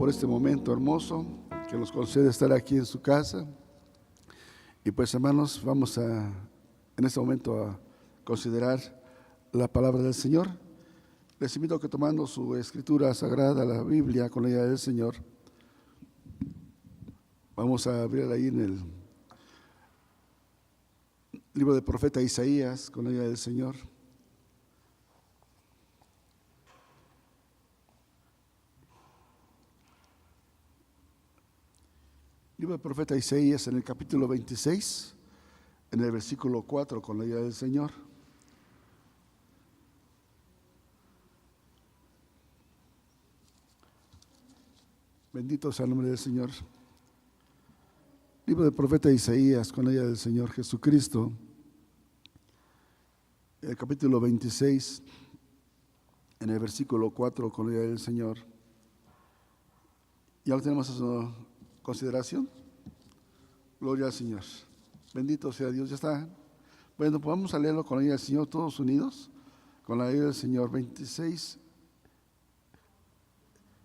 por este momento hermoso que nos concede estar aquí en su casa. Y pues, hermanos, vamos en este momento a considerar la palabra del Señor. Les invito a que, tomando su escritura sagrada, la Biblia, con la ayuda del Señor, vamos a abrir ahí en el libro del profeta Isaías, con la ayuda del Señor. Libro del profeta Isaías, en el capítulo 26, en el versículo 4, con la ayuda del Señor. Bendito sea el nombre del Señor. Libro del profeta Isaías, con la ayuda del Señor Jesucristo, el capítulo 26, en el versículo 4, con la ayuda del Señor. Ya lo tenemos a su consideración. Gloria al Señor. Bendito sea Dios. Ya está. Bueno, pues vamos a leerlo con la ayuda del Señor, todos unidos, con la ayuda del Señor. 26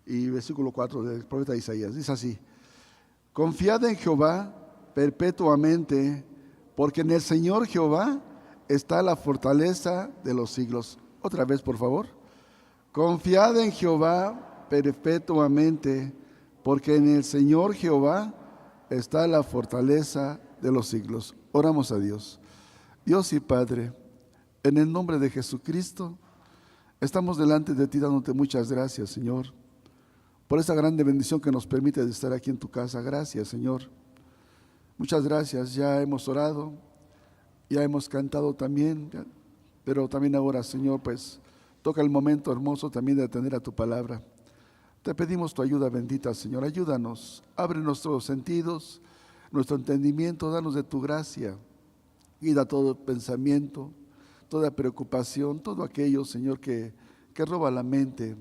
y versículo 4 del profeta Isaías. Dice así: confiad en Jehová perpetuamente, porque en el Señor Jehová está la fortaleza de los siglos. Otra vez, por favor. Confiad en Jehová perpetuamente, porque en el Señor Jehová está la fortaleza de los siglos. Oramos a Dios. Dios y Padre, en el nombre de Jesucristo, estamos delante de ti dándote muchas gracias, Señor, por esta grande bendición que nos permite de estar aquí en tu casa. Gracias, Señor. Muchas gracias. Ya hemos orado, ya hemos cantado también, pero también ahora, Señor, pues toca el momento hermoso también de atender a tu palabra. Te pedimos tu ayuda bendita, Señor. Ayúdanos, abre nuestros sentidos, nuestro entendimiento, danos de tu gracia. Guida todo pensamiento, toda preocupación, todo aquello, Señor, que roba la mente,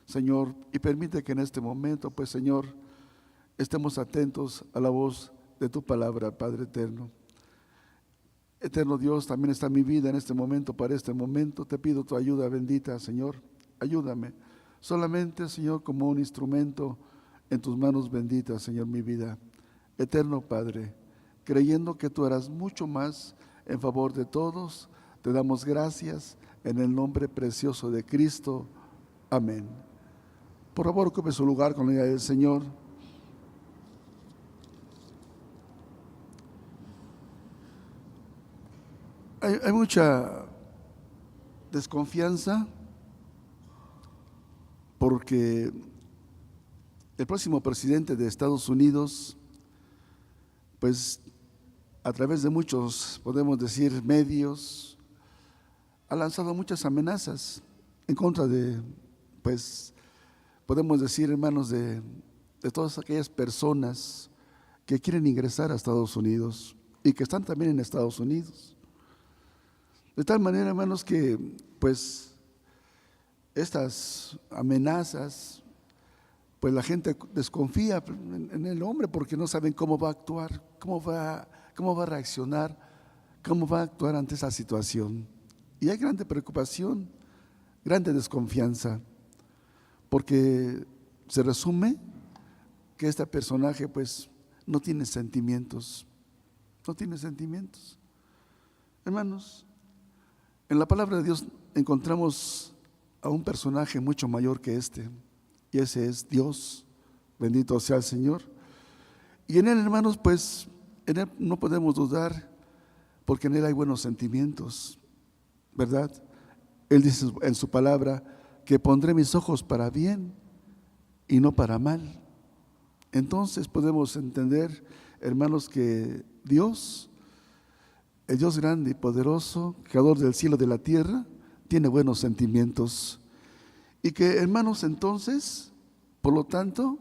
Señor, y permite que en este momento, pues, Señor, estemos atentos a la voz de tu palabra, Padre eterno. Eterno Dios, también está mi vida en este momento, para este momento. Te pido tu ayuda bendita, Señor. Ayúdame. Solamente, Señor, como un instrumento en tus manos benditas, Señor, mi vida. Eterno Padre, creyendo que tú harás mucho más en favor de todos, te damos gracias en el nombre precioso de Cristo. Amén. Por favor, ocupe su lugar con la ayuda del Señor. Hay mucha desconfianza porque el próximo presidente de Estados Unidos, pues a través de muchos, podemos decir, medios, ha lanzado muchas amenazas en contra de, pues, podemos decir, hermanos, de todas aquellas personas que quieren ingresar a Estados Unidos y que están también en Estados Unidos. De tal manera, hermanos, que pues estas amenazas, pues la gente desconfía en el hombre porque no saben cómo va a actuar, cómo va a reaccionar, cómo va a actuar ante esa situación. Y hay grande preocupación, grande desconfianza, porque se resume que este personaje pues no tiene sentimientos, no tiene sentimientos. Hermanos, en la palabra de Dios encontramos a un personaje mucho mayor que este, y ese es Dios. Bendito sea el Señor. Y en Él, hermanos, pues en Él no podemos dudar, porque en Él hay buenos sentimientos, ¿verdad? Él dice en su palabra que pondré mis ojos para bien y no para mal. Entonces podemos entender, hermanos, que Dios, el Dios grande y poderoso, creador del cielo y de la tierra, tiene buenos sentimientos. Y que, hermanos, entonces, por lo tanto,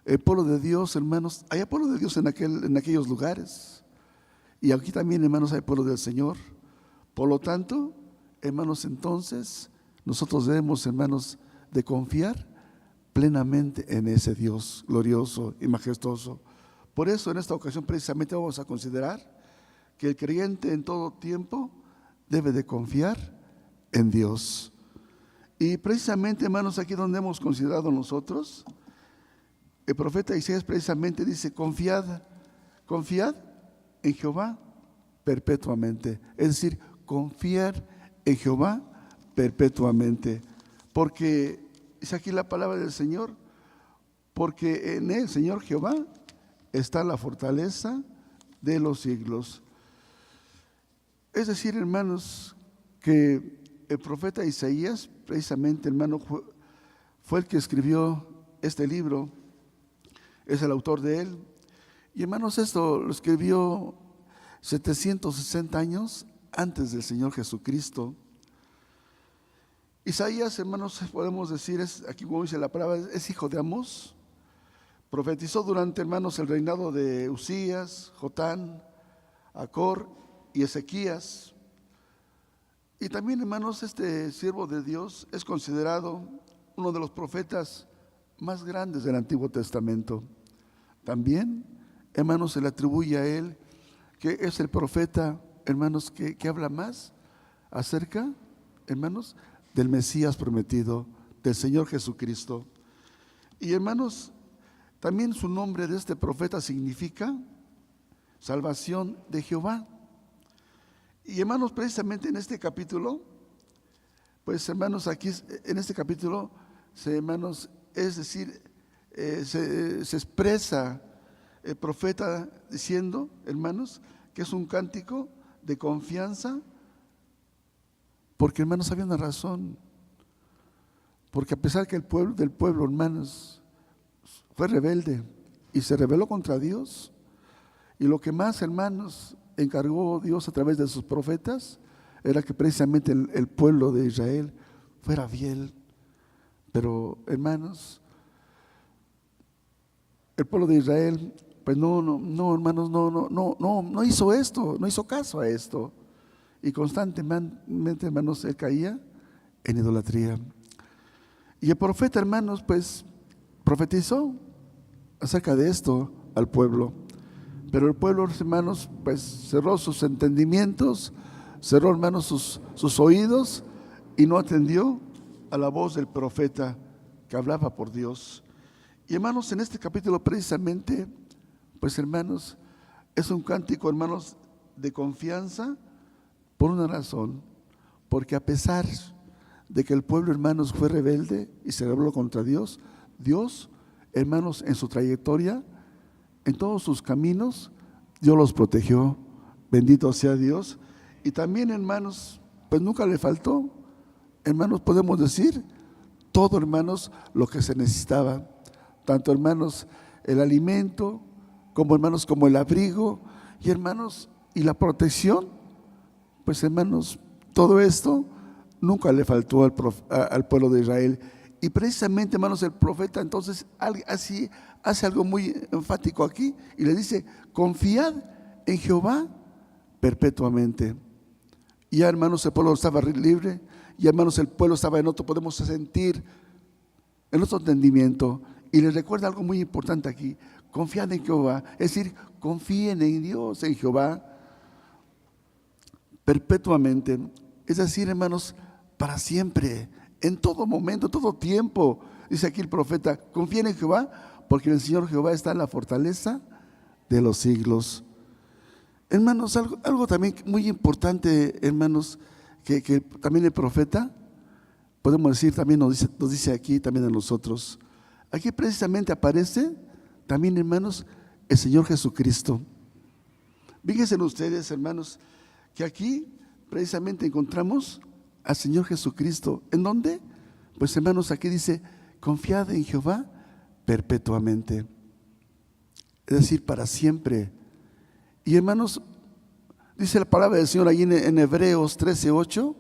el pueblo de Dios, hermanos, hay pueblo de Dios en aquellos lugares. Y aquí también, hermanos, hay pueblo del Señor. Por lo tanto, hermanos, entonces, nosotros debemos, hermanos, de confiar plenamente en ese Dios glorioso y majestuoso. Por eso, en esta ocasión, precisamente vamos a considerar que el creyente en todo tiempo debe de confiar en Dios. Y precisamente, hermanos, aquí donde hemos considerado nosotros, el profeta Isaías precisamente dice, confiad en Jehová perpetuamente. Es decir, confiar en Jehová perpetuamente. Porque, dice aquí la palabra del Señor, porque en el Señor Jehová está la fortaleza de los siglos. Es decir, hermanos, que el profeta Isaías, precisamente, hermano, fue el que escribió este libro, es el autor de él. Y hermanos, esto lo escribió 760 años antes del Señor Jesucristo. Isaías, hermanos, podemos decir, aquí como dice la palabra, es hijo de Amós. Profetizó durante, hermanos, el reinado de Usías, Jotán, Acor y Ezequías. Y también, hermanos, este siervo de Dios es considerado uno de los profetas más grandes del Antiguo Testamento. También, hermanos, se le atribuye a él que es el profeta, hermanos, que habla más acerca, hermanos, del Mesías prometido, del Señor Jesucristo. Y hermanos, también su nombre de este profeta significa salvación de Jehová. Y hermanos, precisamente en este capítulo, pues hermanos, aquí en este capítulo, hermanos, es decir, se expresa el profeta diciendo, hermanos, que es un cántico de confianza, porque hermanos había una razón, porque a pesar que el pueblo, hermanos, fue rebelde y se rebeló contra Dios, y lo que más, hermanos, encargó Dios a través de sus profetas era que precisamente el pueblo de Israel fuera fiel. Pero hermanos, el pueblo de Israel, pues no, hermanos, no hizo esto, no hizo caso a esto, y constantemente, hermanos, él caía en idolatría. Y el profeta, hermanos, pues profetizó acerca de esto al pueblo. Pero el pueblo, hermanos, pues cerró sus entendimientos, cerró, hermanos, sus oídos y no atendió a la voz del profeta que hablaba por Dios. Y hermanos, en este capítulo precisamente, pues hermanos, es un cántico, hermanos, de confianza por una razón, porque a pesar de que el pueblo, hermanos, fue rebelde y se rebeló contra Dios, Dios, hermanos, en su trayectoria, en todos sus caminos, Dios los protegió, bendito sea Dios. Y también, hermanos, pues nunca le faltó, hermanos, podemos decir, todo, hermanos, lo que se necesitaba, tanto, hermanos, el alimento, como, hermanos, como el abrigo, y hermanos, y la protección, pues hermanos, todo esto nunca le faltó al pueblo de Israel. Y precisamente, hermanos, el profeta entonces así hace algo muy enfático aquí y le dice, confiad en Jehová perpetuamente. Y ya, hermanos, el pueblo estaba libre, y hermanos, el pueblo estaba en otro, podemos sentir en otro entendimiento. Y les recuerda algo muy importante aquí, confiad en Jehová, es decir, confíen en Dios, en Jehová perpetuamente, es decir, hermanos, para siempre, en todo momento, todo tiempo. Dice aquí el profeta, confíen en Jehová, porque en el Señor Jehová está la fortaleza de los siglos. Hermanos, algo también muy importante, hermanos, que también el profeta, podemos decir, también nos dice aquí, también a nosotros. Aquí precisamente aparece también, hermanos, el Señor Jesucristo. Fíjense ustedes, hermanos, que aquí precisamente encontramos al Señor Jesucristo. ¿En dónde? Pues hermanos, aquí dice, confiad en Jehová perpetuamente. Es decir, para siempre. Y hermanos, dice la palabra del Señor allí en Hebreos 13:8,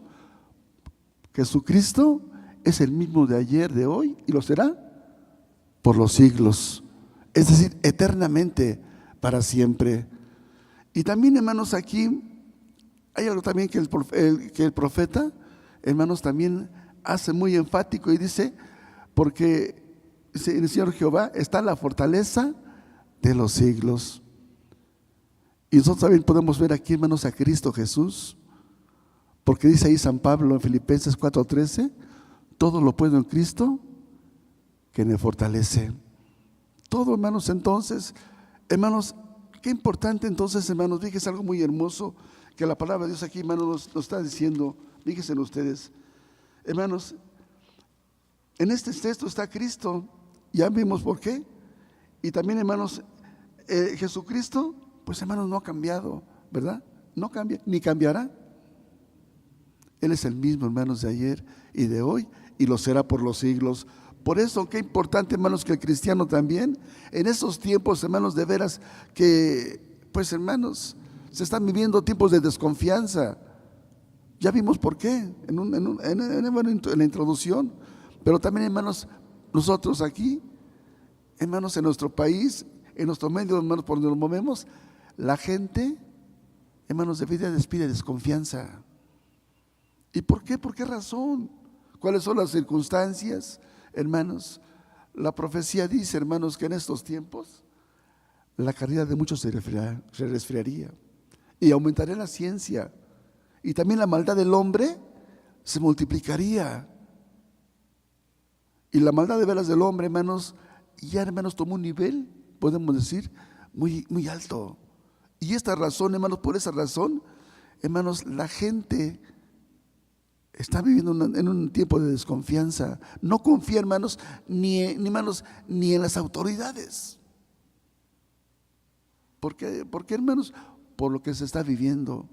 Jesucristo es el mismo de ayer, de hoy, y lo será por los siglos. Es decir, eternamente, para siempre. Y también, hermanos, aquí hay algo también que el profeta, hermanos, también hace muy enfático y dice, porque en el Señor Jehová está la fortaleza de los siglos. Y nosotros también podemos ver aquí, hermanos, a Cristo Jesús, porque dice ahí San Pablo en Filipenses 4:13, todo lo puedo en Cristo que me fortalece. todo, hermanos. Entonces, hermanos, qué importante entonces, hermanos. Fíjense algo muy hermoso que la palabra de Dios aquí, hermanos, nos está diciendo. Fíjense ustedes, hermanos, en este texto está Cristo. Ya vimos por qué. Y también, hermanos, Jesucristo, pues, hermanos, no ha cambiado, ¿verdad? No cambia, ni cambiará. Él es el mismo, hermanos, de ayer y de hoy, y lo será por los siglos. Por eso, qué importante, hermanos, que el cristiano también, en esos tiempos, hermanos, de veras, que, pues, hermanos, se están viviendo tiempos de desconfianza. Ya vimos por qué, en la introducción. Pero también, hermanos, nosotros aquí, hermanos, en nuestro país, en nuestro medio, hermanos, por donde nos movemos, la gente, hermanos, despide desconfianza. ¿Y por qué? ¿Por qué razón? ¿Cuáles son las circunstancias? Hermanos, la profecía dice, hermanos, que en estos tiempos la caridad de muchos se resfriaría y aumentaría la ciencia, y también la maldad del hombre se multiplicaría. Y la maldad de veras del hombre, hermanos, ya, hermanos, tomó un nivel, podemos decir, muy, muy alto. Y esta razón, hermanos, por esa razón, hermanos, la gente está viviendo en un tiempo de desconfianza. No confía, hermanos, ni en las autoridades. ¿Por qué, hermanos? Por lo que se está viviendo.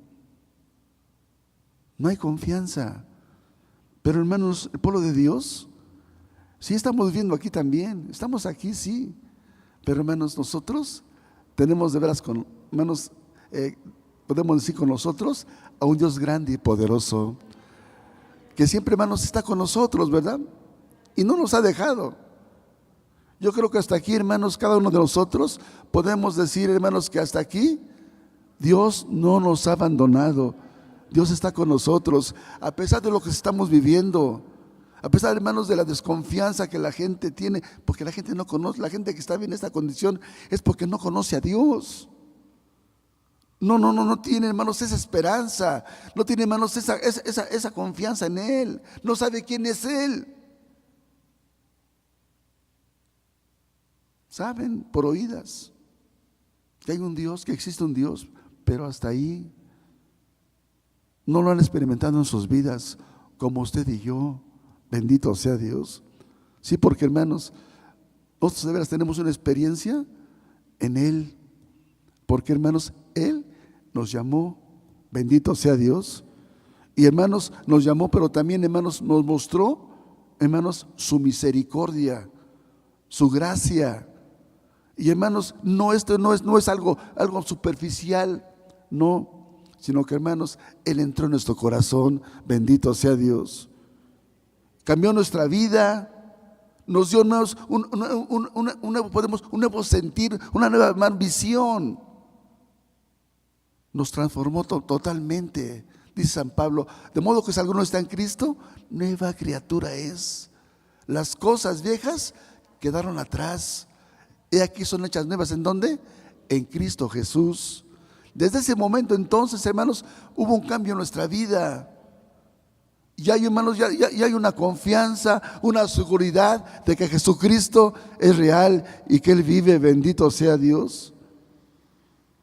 No hay confianza. Pero, hermanos, el pueblo de Dios, sí estamos viviendo aquí también. Estamos aquí, sí. Pero, hermanos, nosotros tenemos de veras, hermanos, podemos decir con nosotros a un Dios grande y poderoso, que siempre, hermanos, está con nosotros, ¿verdad? Y no nos ha dejado. Yo creo que hasta aquí, hermanos, cada uno de nosotros podemos decir, hermanos, que hasta aquí Dios no nos ha abandonado. Dios está con nosotros, a pesar de lo que estamos viviendo, a pesar, hermanos, de la desconfianza que la gente tiene, porque la gente no conoce, la gente que está en esta condición es porque no conoce a Dios. No tiene, hermanos, esa esperanza, no tiene, hermanos, esa confianza en Él, no sabe quién es Él. Saben por oídas que hay un Dios, que existe un Dios, pero hasta ahí no lo han experimentado en sus vidas como usted y yo. Bendito sea Dios. Sí, porque, hermanos, nosotros de veras tenemos una experiencia en Él, porque, hermanos, Él nos llamó, bendito sea Dios, y, hermanos, nos llamó, pero también, hermanos, nos mostró, hermanos, su misericordia, su gracia. Y, hermanos, esto no es algo superficial, no, sino que, hermanos, Él entró en nuestro corazón, bendito sea Dios. Cambió nuestra vida, nos dio un nuevo sentir, una nueva visión. Nos transformó totalmente, dice San Pablo. De modo que si alguno está en Cristo, nueva criatura es. Las cosas viejas quedaron atrás. He aquí son hechas nuevas. ¿En dónde? En Cristo Jesús. Desde ese momento entonces, hermanos, hubo un cambio en nuestra vida. Ya hay, hermanos, ya hay una confianza, una seguridad de que Jesucristo es real y que Él vive, bendito sea Dios.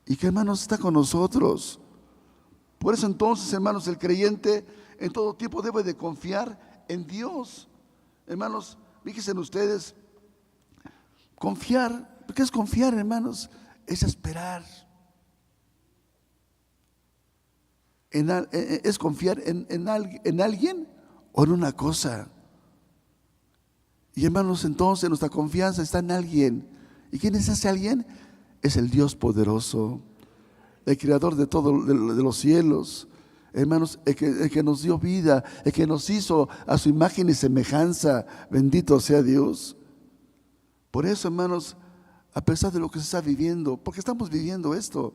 Y que, hermanos, está con nosotros. Por eso entonces, hermanos, el creyente en todo tiempo debe de confiar en Dios. Hermanos, fíjense ustedes, confiar, ¿qué es confiar, hermanos? Es esperar. Es confiar en alguien o en una cosa. Y, hermanos, entonces nuestra confianza está en alguien. ¿Y quién es ese alguien? Es el Dios poderoso, el creador de todo, de los cielos. Hermanos, el que nos dio vida, el que nos hizo a su imagen y semejanza. Bendito sea Dios. Por eso, hermanos, a pesar de lo que se está viviendo, porque estamos viviendo esto,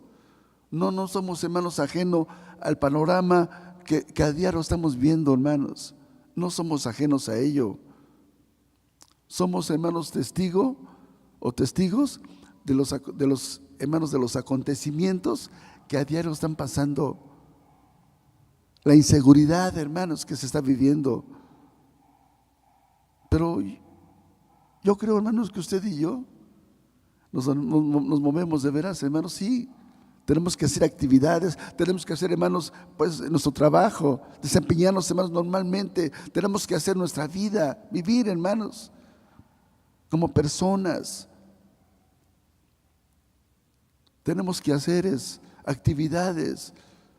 no somos, hermanos, ajenos al panorama que a diario estamos viendo, hermanos. No somos ajenos a ello. Somos, hermanos, testigos de los hermanos, de los acontecimientos que a diario están pasando. La inseguridad, hermanos, que se está viviendo. Pero yo creo, hermanos, que usted y yo nos movemos de veras, hermanos, sí. Tenemos que hacer actividades, tenemos que hacer, hermanos, pues nuestro trabajo, desempeñarnos, hermanos, normalmente. Tenemos que hacer nuestra vida, vivir, hermanos, como personas. Tenemos que hacer actividades,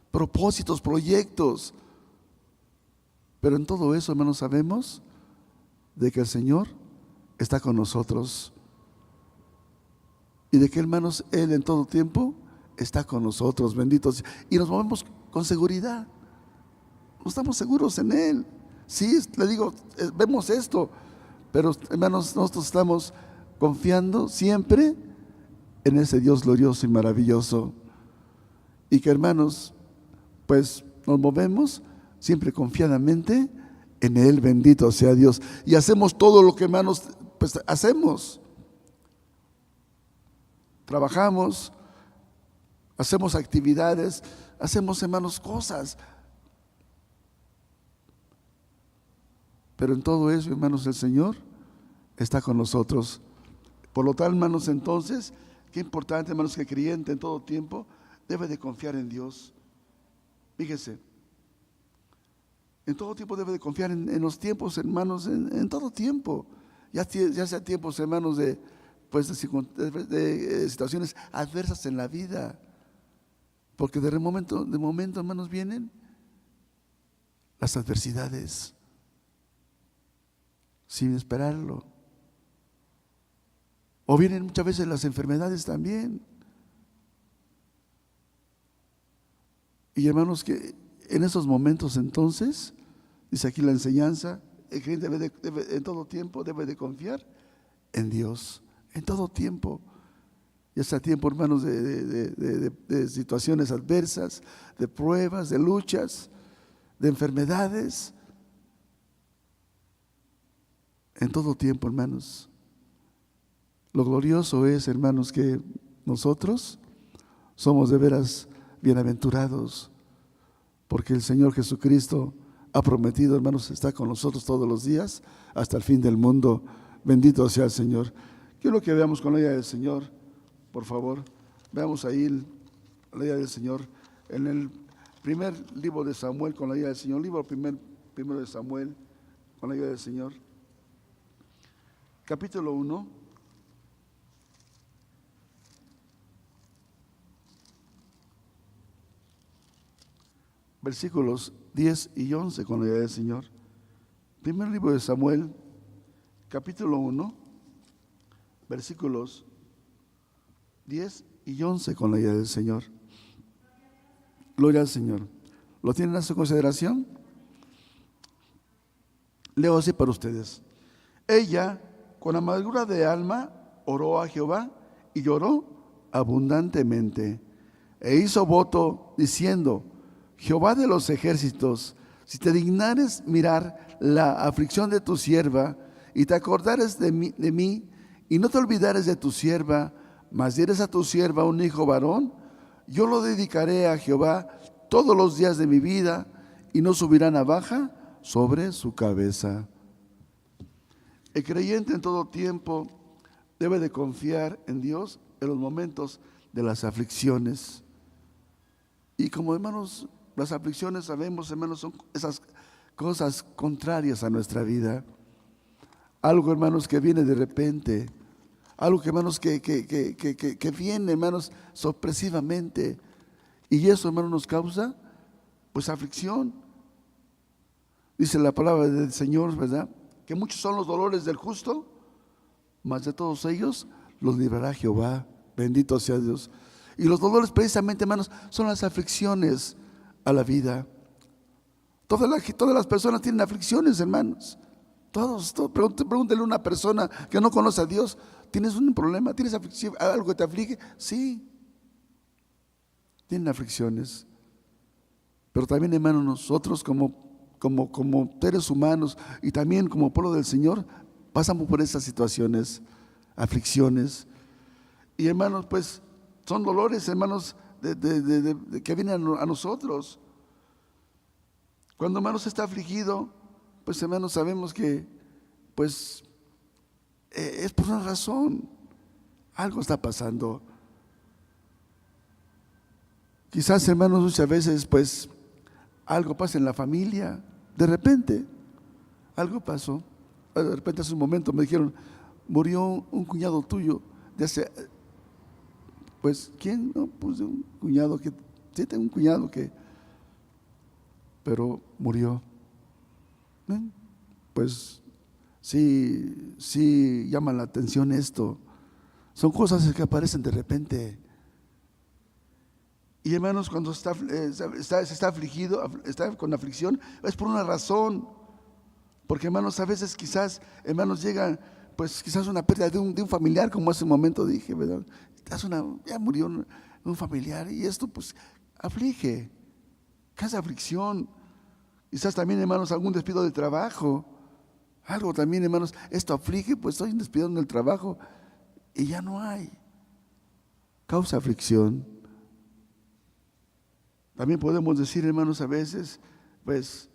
propósitos, proyectos. Pero en todo eso, hermanos, sabemos de que el Señor está con nosotros. Y de que, hermanos, Él en todo tiempo está con nosotros, benditos. Y nos movemos con seguridad. No estamos seguros en Él. Sí, le digo, vemos esto. Pero, hermanos, nosotros estamos confiando siempre en ese Dios glorioso y maravilloso. Y que, hermanos, pues nos movemos siempre confiadamente en Él, bendito sea Dios. Y hacemos todo lo que, hermanos, pues hacemos. Trabajamos, hacemos actividades, hacemos, hermanos, cosas. Pero en todo eso, hermanos, el Señor está con nosotros. Por lo tal, hermanos, entonces, qué importante, hermanos, que el creyente en todo tiempo debe de confiar en Dios. Fíjese, en todo tiempo debe de confiar en los tiempos, hermanos, en todo tiempo. Ya sea tiempos, hermanos, de situaciones adversas en la vida. Porque de momento, hermanos, vienen las adversidades sin esperarlo. O vienen muchas veces las enfermedades también. Y hermanos, que en esos momentos entonces, dice aquí la enseñanza, el creyente debe en todo tiempo debe de confiar en Dios, en todo tiempo. Ya sea tiempo, hermanos, de situaciones adversas, de pruebas, de luchas, de enfermedades. En todo tiempo, hermanos. Lo glorioso es, hermanos, que nosotros somos de veras bienaventurados, porque el Señor Jesucristo ha prometido, hermanos, estar con nosotros todos los días hasta el fin del mundo. Bendito sea el Señor. Quiero que veamos con la ayuda del Señor, por favor. Veamos ahí la ayuda del Señor en el primer libro de Samuel, con la ayuda del Señor. Libro primero de Samuel, con la ayuda del Señor. Capítulo 1. Versículos 10 y 11 con la ayuda del Señor. Primer libro de Samuel, capítulo 1, versículos 10 y 11 con la ayuda del Señor. Gloria al Señor. ¿Lo tienen a su consideración? Leo así para ustedes. Ella, con amargura de alma, oró a Jehová y lloró abundantemente. E hizo voto diciendo: Jehová de los ejércitos, si te dignares mirar la aflicción de tu sierva y te acordares de mí y no te olvidares de tu sierva, mas dieres a tu sierva un hijo varón, yo lo dedicaré a Jehová todos los días de mi vida y no subirá navaja sobre su cabeza. El creyente en todo tiempo debe de confiar en Dios en los momentos de las aflicciones. Y como, hermanos, las aflicciones, sabemos, hermanos, son esas cosas contrarias a nuestra vida. Algo, hermanos, que viene de repente. Algo que, hermanos, que viene, hermanos, sorpresivamente. Y eso, hermanos, nos causa, pues, aflicción. Dice la palabra del Señor, ¿verdad? Que muchos son los dolores del justo, mas de todos ellos los librará Jehová. Bendito sea Dios. Y los dolores, precisamente, hermanos, son las aflicciones a la vida. Todas las personas tienen aflicciones, hermanos. Pregúntele a una persona que no conoce a Dios: ¿tienes un problema? ¿Tienes aflicción? ¿Algo que te aflige? Sí, tienen aflicciones. Pero también, hermanos, nosotros como seres humanos y también como pueblo del Señor, pasamos por esas situaciones, aflicciones. Y, hermanos, pues son dolores, hermanos, que vienen a nosotros. Cuando, hermanos, está afligido, pues, hermanos, sabemos que, pues, es por una razón. algo está pasando. Quizás, hermanos, muchas veces pues algo pasa en la familia, de repente algo pasó. De repente hace un momento me dijeron, murió un cuñado tuyo de hace, pues, ¿quién? No, pues un cuñado que, sí, tengo un cuñado que, pero murió. Pues sí llama la atención esto. Son cosas que aparecen de repente. Y hermanos, cuando se está afligido, está con aflicción, es por una razón. Porque hermanos, a veces quizás, hermanos, llega pues quizás una pérdida de un familiar, como hace un momento dije, ¿verdad? Ya murió un familiar y esto pues aflige, causa aflicción. Quizás también, hermanos, algún despido de trabajo, algo también, hermanos, esto aflige, pues estoy despido en el trabajo y ya no hay, causa aflicción. También podemos decir, hermanos, a veces, pues,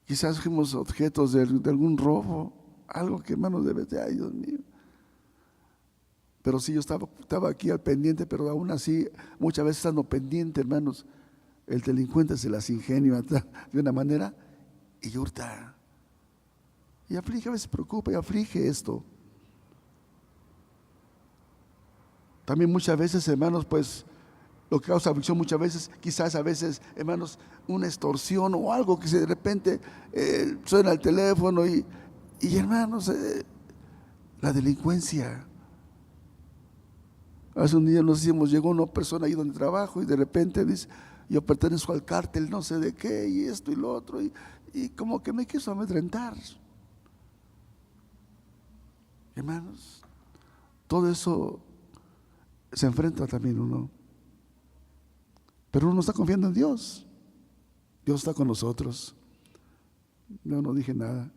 quizás fuimos objetos de algún robo, algo que, hermanos, debe de, ay, Dios mío. Pero sí, yo estaba aquí al pendiente, pero aún así, muchas veces estando pendiente, hermanos, el delincuente se las ingenia de una manera y hurta. Y aflige, a veces preocupa y aflige esto. También muchas veces, hermanos, pues, lo que causa aflicción muchas veces, quizás a veces, hermanos, una extorsión o algo que de repente suena el teléfono y hermanos, la delincuencia. Hace un día nos decíamos, llegó una persona ahí donde trabajo y de repente dice, yo pertenezco al cártel, no sé de qué, y esto y lo otro, y como que me quiso amedrentar. Hermanos, todo eso se enfrenta también uno. Pero uno está confiando en Dios. Dios está con nosotros. Yo no dije nada.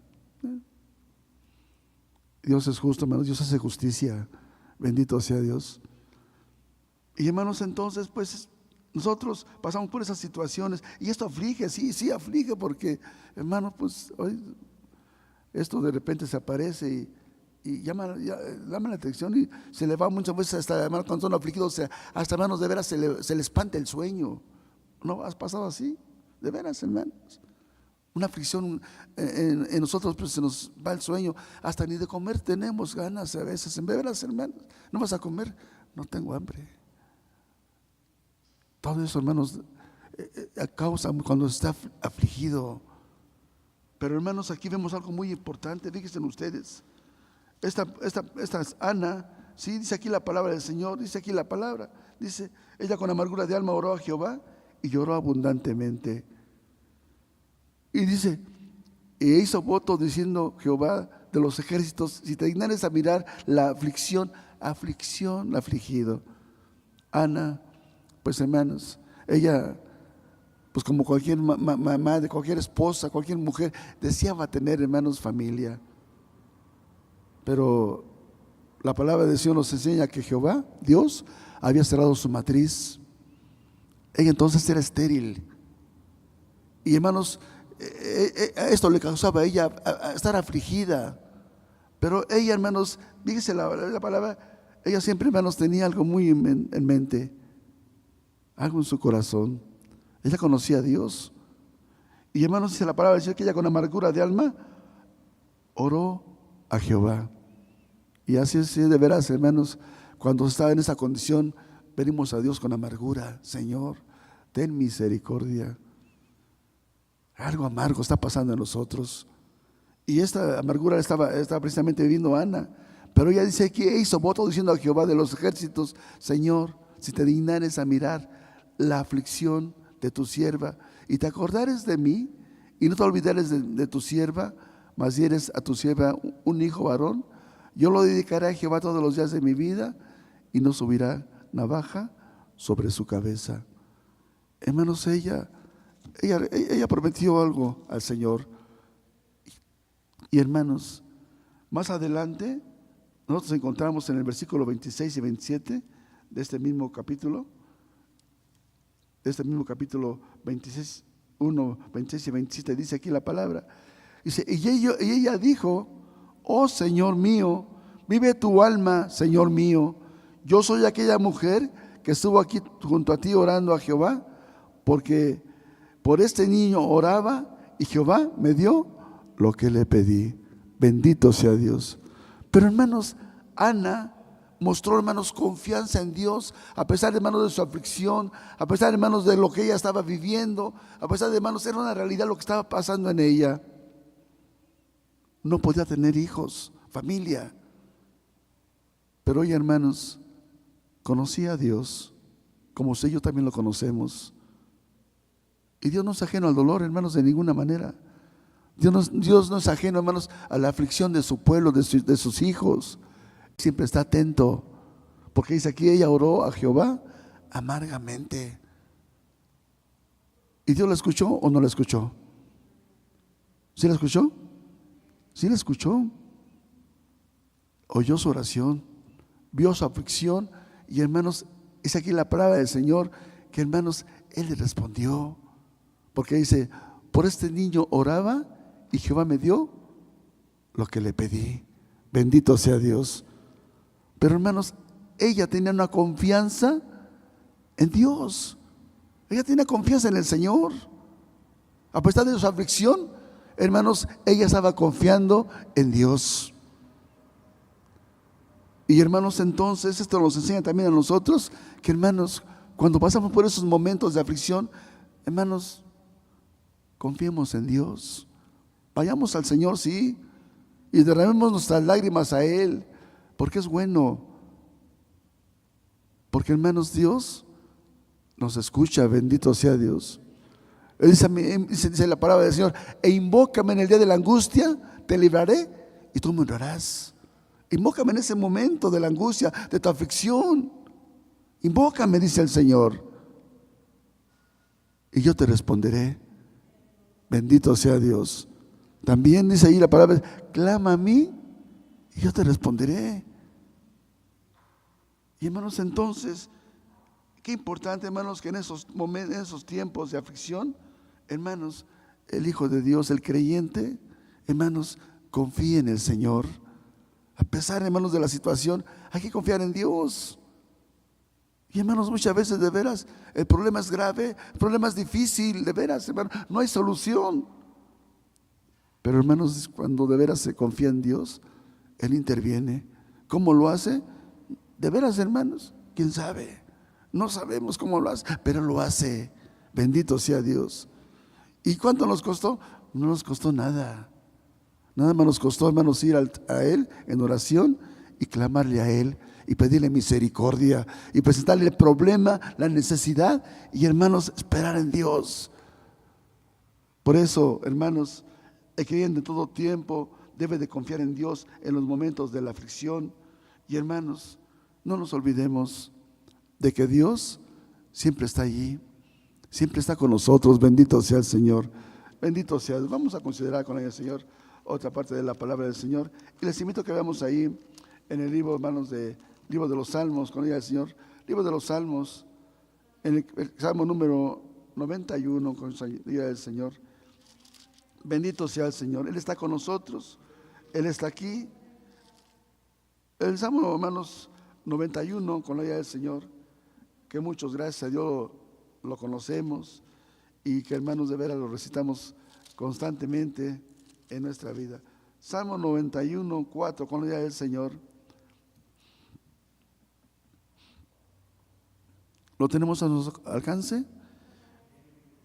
Dios es justo, hermanos. Dios hace justicia. Bendito sea Dios. Y hermanos, entonces, pues, nosotros pasamos por esas situaciones. Y esto aflige, sí aflige, porque, hermanos, pues, hoy esto de repente se aparece y llama la atención y se le va muchas veces hasta, hermanos, cuando son afligidos, hasta, hermanos, de veras se le espanta el sueño. ¿No has pasado así? De veras, hermanos. Una aflicción en nosotros, pues se nos va el sueño, hasta ni de comer tenemos ganas a veces. En veras, hermanos, ¿no vas a comer? No tengo hambre. Todo eso, hermanos, a causa cuando está afligido. Pero, hermanos, aquí vemos algo muy importante. Fíjense ustedes. Esta Ana, sí, dice aquí la palabra del Señor, dice aquí la palabra, dice, ella con amargura de alma oró a Jehová y lloró abundantemente. Y dice, y hizo voto diciendo Jehová de los ejércitos, si te dignares a mirar la aflicción, afligido. Ana, pues, hermanos, ella, pues como cualquier mamá, de cualquier esposa, cualquier mujer, deseaba tener, hermanos, familia. Pero la palabra de Dios nos enseña que Jehová, Dios, había cerrado su matriz. Ella entonces era estéril. Y, hermanos, esto le causaba a ella a estar afligida. Pero ella, hermanos, fíjese la palabra, ella siempre, hermanos, tenía algo muy en mente, algo en su corazón. Ella conocía a Dios. Y, hermanos, dice la palabra de Dios que ella con amargura de alma oró a Jehová. Y así es de veras, hermanos, cuando está en esa condición, venimos a Dios con amargura. Señor, ten misericordia. Algo amargo está pasando en nosotros. Y esta amargura estaba precisamente viviendo Ana. Pero ella dice que hizo voto diciendo a Jehová de los ejércitos, Señor, si te dignares a mirar la aflicción de tu sierva y te acordares de mí y no te olvidares de tu sierva, mas dieres a tu sierva un hijo varón, yo lo dedicaré a Jehová todos los días de mi vida y no subirá navaja sobre su cabeza. Hermanos, ella prometió algo al Señor. Y, hermanos, más adelante nosotros encontramos en el versículo 26 y 27 de este mismo capítulo 26, 1, 26 y 27, dice aquí la palabra. Dice, y ella dijo, oh Señor mío, vive tu alma, Señor mío, yo soy aquella mujer que estuvo aquí junto a ti orando a Jehová, porque por este niño oraba y Jehová me dio lo que le pedí. Bendito sea Dios. Pero hermanos, Ana mostró, hermanos, confianza en Dios, a pesar, hermanos, de su aflicción, a pesar, hermanos, de lo que ella estaba viviendo, a pesar de, hermanos, era una realidad lo que estaba pasando en ella. No podía tener hijos, familia. Pero hoy, hermanos, conocía a Dios como usted y yo también lo conocemos. Y Dios no es ajeno al dolor, hermanos, de ninguna manera. Dios no es ajeno, hermanos, a la aflicción de su pueblo, de sus hijos. Siempre está atento, porque dice aquí, ella oró a Jehová amargamente. ¿Y Dios la escuchó o no la escuchó? ¿Sí la escuchó? Sí la escuchó. Oyó su oración, vio su aflicción, y hermanos, es aquí la palabra del Señor, que hermanos, Él le respondió, porque dice, por este niño oraba y Jehová me dio lo que le pedí. Bendito sea Dios. Pero hermanos, ella tenía una confianza en Dios. Ella tenía confianza en el Señor. A pesar de su aflicción, hermanos, ella estaba confiando en Dios. Y hermanos, entonces esto nos enseña también a nosotros que, hermanos, cuando pasamos por esos momentos de aflicción, hermanos, confiemos en Dios. Vayamos al Señor, sí, y derramemos nuestras lágrimas a Él, porque es bueno. Porque, hermanos, Dios nos escucha, bendito sea Dios. Él dice la palabra del Señor, e invócame en el día de la angustia, te libraré y tú me honrarás. Invócame en ese momento de la angustia, de tu aflicción. Invócame, dice el Señor, y yo te responderé. Bendito sea Dios. También dice ahí la palabra, clama a mí y yo te responderé. Y hermanos, entonces, qué importante, hermanos, que en esos momentos, en esos tiempos de aflicción, hermanos, el Hijo de Dios, el creyente, hermanos, confíe en el Señor. A pesar, hermanos, de la situación, hay que confiar en Dios. Y hermanos, muchas veces de veras el problema es grave, el problema es difícil, de veras, hermanos, no hay solución. Pero hermanos, cuando de veras se confía en Dios, Él interviene. ¿Cómo lo hace? De veras, hermanos, ¿quién sabe? No sabemos cómo lo hace, pero lo hace. Bendito sea Dios. ¿Y cuánto nos costó? No nos costó nada. Nada más nos costó, hermanos, ir a Él en oración y clamarle a Él y pedirle misericordia y presentarle el problema, la necesidad, y hermanos, esperar en Dios. Por eso, hermanos, el creyente en todo tiempo debe de confiar en Dios en los momentos de la aflicción. Y hermanos, no nos olvidemos de que Dios siempre está allí, siempre está con nosotros. Bendito sea el Señor, bendito sea. Vamos a considerar con el Señor otra parte de la palabra del Señor, y les invito a que veamos ahí en el libro, hermanos, libro de los Salmos, con ella del Señor, libro de los Salmos, en el Salmo número 91, con ella del Señor. Bendito sea el Señor, Él está con nosotros, Él está aquí. El Salmo, hermanos, 91, con la ayuda del Señor, que muchos, gracias a Dios, lo conocemos, y que, hermanos, de veras lo recitamos constantemente en nuestra vida. Salmo 91, 4, con la ayuda del Señor. ¿Lo tenemos a nuestro alcance?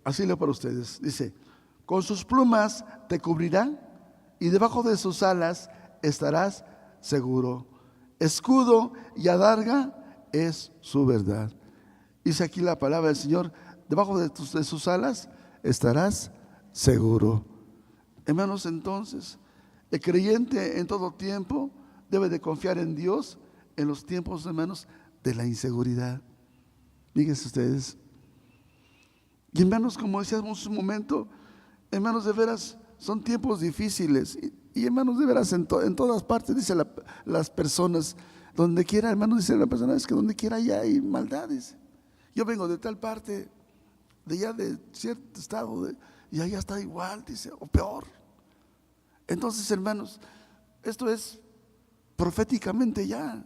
Así leo para ustedes. Dice, con sus plumas te cubrirá y debajo de sus alas estarás seguro. Escudo y adarga es su verdad. Dice aquí la palabra del Señor, debajo de sus alas estarás seguro. Hermanos, entonces, el creyente en todo tiempo debe de confiar en Dios en los tiempos, hermanos, de la inseguridad. Fíjense ustedes. Y hermanos, como decíamos un momento, hermanos, de veras, son tiempos difíciles. Y hermanos, de veras, en todas partes, dice las personas, donde quiera, hermanos, dice la persona, es que donde quiera ya hay maldades. Yo vengo de tal parte, de ya de cierto estado, y allá está igual, dice, o peor. Entonces, hermanos, esto es proféticamente ya.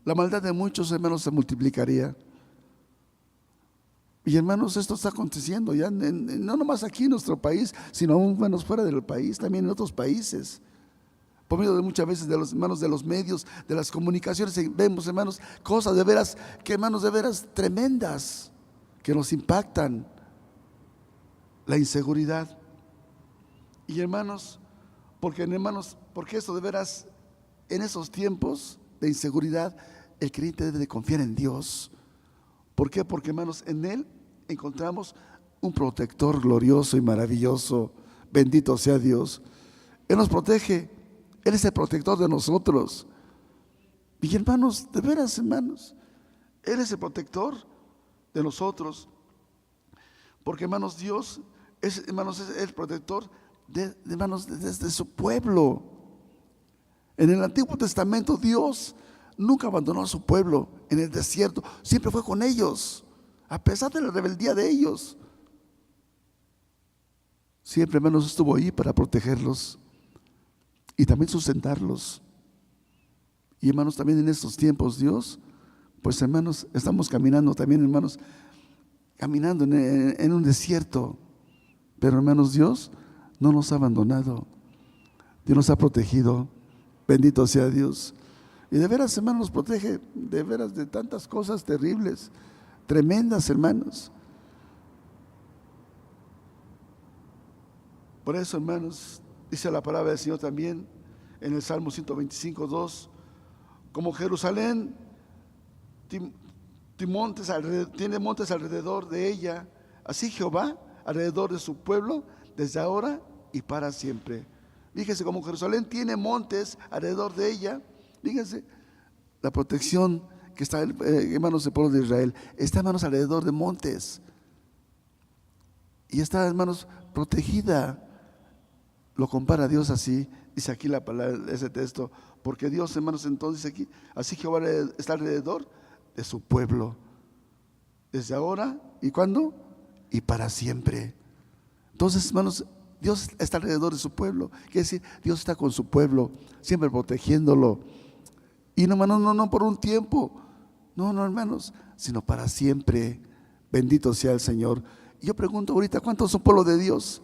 la maldad de muchos, hermanos, se multiplicaría. Y hermanos, esto está aconteciendo ya, no nomás aquí en nuestro país, sino aún, hermanos, fuera del país, también en otros países. Por medio de muchas veces de los hermanos, de los medios, de las comunicaciones, vemos, hermanos, cosas de veras, que hermanos, de veras tremendas, que nos impactan. La inseguridad. Y hermanos, porque esto de veras, en esos tiempos de inseguridad, el creyente debe de confiar en Dios. ¿Por qué? Porque, hermanos, en Él encontramos un protector glorioso y maravilloso. Bendito sea Dios. Él nos protege. Él es el protector de nosotros. Y hermanos, de veras, hermanos, Él es el protector de nosotros. Porque, hermanos, Dios es el protector desde su pueblo. En el Antiguo Testamento, Dios nunca abandonó a su pueblo en el desierto. Siempre fue con ellos, a pesar de la rebeldía de ellos. Siempre, hermanos, estuvo ahí para protegerlos y también sustentarlos. Y, hermanos, también en estos tiempos, Dios, pues, hermanos, estamos caminando también, hermanos, caminando en un desierto. Pero, hermanos, Dios no nos ha abandonado. Dios nos ha protegido. Bendito sea Dios. Y de veras, hermanos, nos protege de veras de tantas cosas terribles, tremendas, hermanos. Por eso, hermanos, dice la palabra del Señor también en el Salmo 125:2, como Jerusalén tiene montes alrededor de ella, así Jehová alrededor de su pueblo, desde ahora y para siempre. Fíjese, como Jerusalén tiene montes alrededor de ella, fíjese la protección que está, hermanos, del pueblo de Israel. Está, hermanos, alrededor de montes. Y está, hermanos, protegida. Lo compara Dios así, dice aquí la palabra, ese texto, porque Dios, hermanos, entonces aquí, así Jehová está alrededor de su pueblo, desde ahora, ¿y cuándo? Y para siempre. Entonces, hermanos, Dios está alrededor de su pueblo, quiere decir, Dios está con su pueblo, siempre protegiéndolo. Y no, hermanos, no por un tiempo, no, hermanos, sino para siempre. Bendito sea el Señor. Y yo pregunto ahorita, ¿cuántos son pueblo de Dios?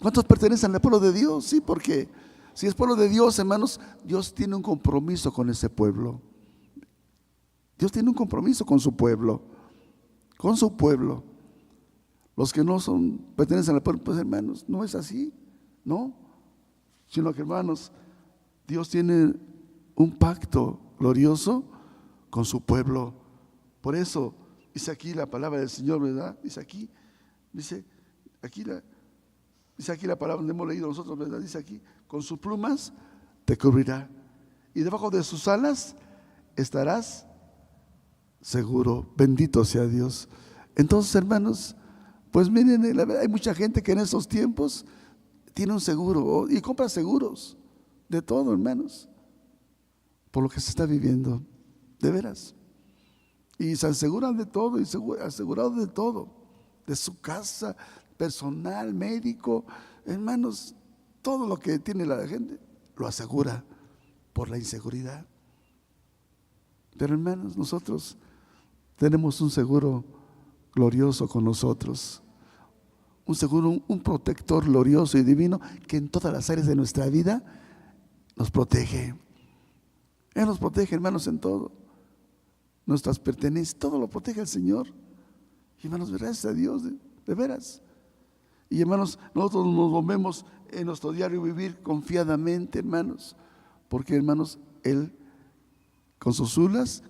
¿Cuántos pertenecen al pueblo de Dios? Sí, porque si es pueblo de Dios, hermanos, Dios tiene un compromiso con ese pueblo. Dios tiene un compromiso con su pueblo. Con su pueblo. Los que no pertenecen al pueblo, pues, hermanos, no es así, ¿no? Sino que, hermanos, Dios tiene un pacto glorioso con su pueblo. Por eso dice aquí la palabra del Señor, ¿verdad? Dice aquí la palabra donde hemos leído nosotros, ¿verdad? Dice aquí, con sus plumas te cubrirá y debajo de sus alas estarás seguro. Bendito sea Dios. Entonces, hermanos, pues miren, la verdad, hay mucha gente que en esos tiempos tiene un seguro y compra seguros de todo, hermanos, por lo que se está viviendo, de veras. Y se aseguran de todo, y asegurado de todo, de su casa, personal, médico, hermanos, todo lo que tiene la gente lo asegura por la inseguridad. Pero, hermanos, nosotros tenemos un seguro glorioso con nosotros, un seguro, un protector glorioso y divino que en todas las áreas de nuestra vida nos protege. Él nos protege, hermanos, en todo. Nuestras pertenencias, todo lo protege el Señor. Y, hermanos, gracias a Dios, de veras. Y, hermanos, nosotros nos movemos en nuestro diario vivir confiadamente, hermanos, porque, hermanos, Él con sus uñas,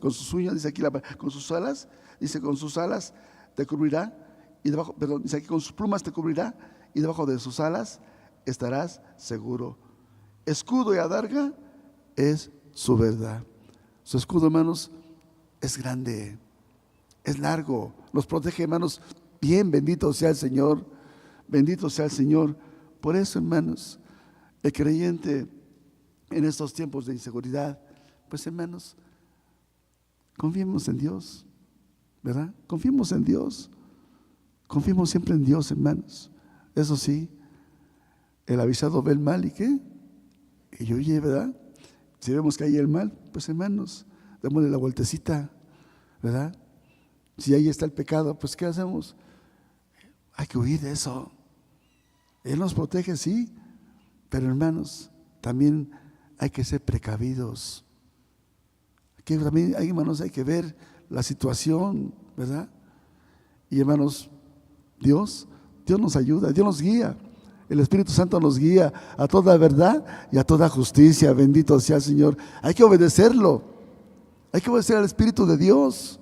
dice aquí con sus alas, dice, con sus alas te cubrirá, y debajo, perdón, dice aquí, con sus plumas te cubrirá, y debajo de sus alas estarás seguro. Escudo y adarga es su verdad. Su escudo, hermanos, es grande, es largo, nos protege, hermanos, bien. Bendito sea el Señor, bendito sea el Señor. Por eso, hermanos, el creyente en estos tiempos de inseguridad, pues, hermanos, confiemos en Dios, ¿verdad? Confiemos en Dios, confiemos siempre en Dios, hermanos. Eso sí, el avisado ve el mal y ¿qué? Y huye, ¿verdad? Si vemos que hay el mal, pues, hermanos, démosle la vueltecita, ¿verdad? Si ahí está el pecado, pues ¿qué hacemos? Hay que huir de eso. Él nos protege, sí, pero hermanos, también hay que ser precavidos. También, hermanos, hay que ver la situación, ¿verdad? Y hermanos, Dios nos ayuda, Dios nos guía. El Espíritu Santo nos guía a toda verdad y a toda justicia. Bendito sea el Señor. Hay que obedecerlo. Hay que obedecer al Espíritu de Dios.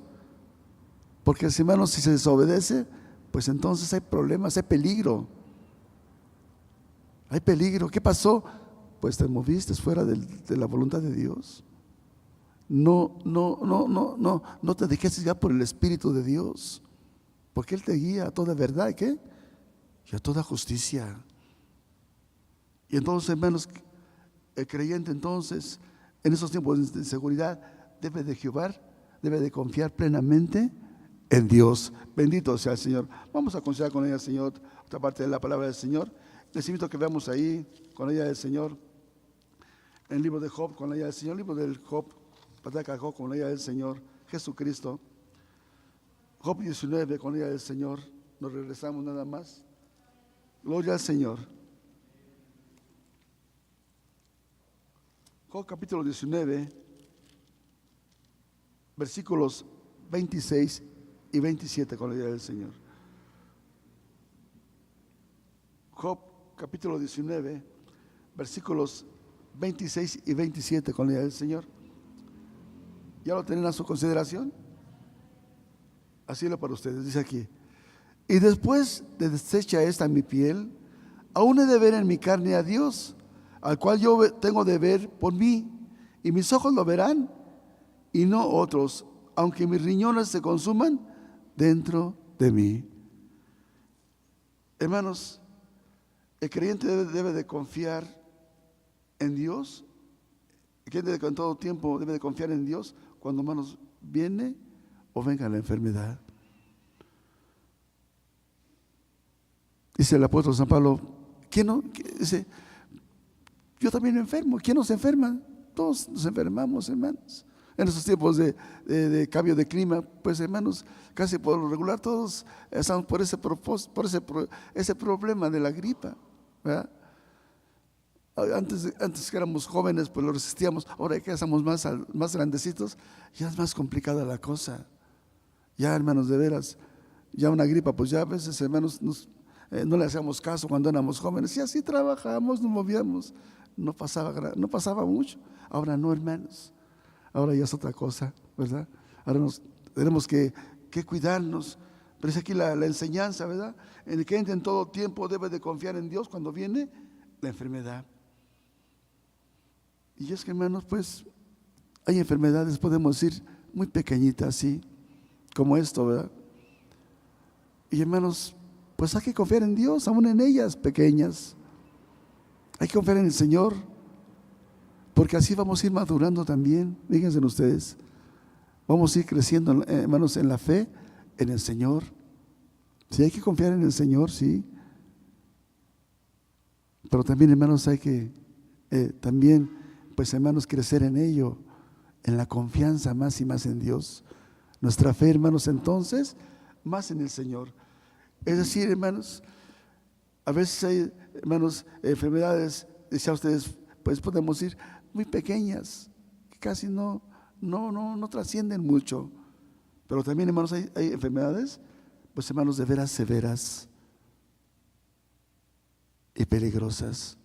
Porque, hermanos, si se desobedece, pues entonces hay problemas, hay peligro. Hay peligro. ¿Qué pasó? Pues te moviste fuera de la voluntad de Dios. No te dejes guiar por el Espíritu de Dios. Porque Él te guía a toda verdad, ¿qué? Y a toda justicia. Y entonces, hermanos, el creyente entonces, en esos tiempos de inseguridad, debe de confiar plenamente en Dios. Bendito sea el Señor. Vamos a considerar con ella, Señor, otra parte de la palabra del Señor. Les invito a que veamos ahí, con ella del Señor, en el libro de Job, con ella del Señor, el libro del Job, Patraca Job, con ella del Señor, Jesucristo. Job 19, con ella del Señor. Nos regresamos nada más. Gloria al Señor. Job capítulo 19, versículos 26 y 27 con la ayuda del Señor. Job capítulo 19, versículos 26 y 27 con la ayuda del Señor. ¿Ya lo tienen a su consideración? Así lo para ustedes, dice aquí. Y después de deshecha esta mi piel, aún he de ver en mi carne a Dios, al cual yo tengo de ver por mí, y mis ojos lo verán, y no otros, aunque mis riñones se consuman dentro de mí. Hermanos, el creyente debe de confiar en Dios. El creyente en todo tiempo debe de confiar en Dios cuando, hermanos, viene o venga la enfermedad. Dice el apóstol San Pablo, dice, yo también me enfermo. ¿Quién no se enferma? Todos nos enfermamos, hermanos. En estos tiempos de cambio de clima, pues, hermanos, casi por lo regular todos estamos por ese problema de la gripa, ¿verdad? Antes que éramos jóvenes, pues lo resistíamos. Ahora que estamos más grandecitos, ya es más complicada la cosa. Ya, hermanos, de veras, ya una gripa, pues ya a veces, hermanos, no le hacíamos caso cuando éramos jóvenes. Y así trabajamos, nos movíamos. No pasaba mucho. Ahora no, hermanos. Ahora ya es otra cosa, ¿verdad? Ahora tenemos que cuidarnos. Pero es aquí la enseñanza, ¿verdad? En el que en todo tiempo debe de confiar en Dios cuando viene la enfermedad. Y es que, hermanos, pues hay enfermedades, podemos decir, muy pequeñitas, sí, como esto, ¿verdad? Y, hermanos, pues hay que confiar en Dios, aún en ellas pequeñas. Hay que confiar en el Señor, porque así vamos a ir madurando también. Fíjense ustedes, vamos a ir creciendo, hermanos, en la fe, en el Señor. Sí, hay que confiar en el Señor, sí. Pero también, hermanos, hay que también, pues, hermanos, crecer en ello, en la confianza más y más en Dios. Nuestra fe, hermanos, entonces, más en el Señor. Es decir, hermanos, a veces hay, hermanos, enfermedades, decía ustedes, pues podemos decir, muy pequeñas, que casi no trascienden mucho. Pero también, hermanos, hay enfermedades, pues, hermanos, de veras severas y peligrosas.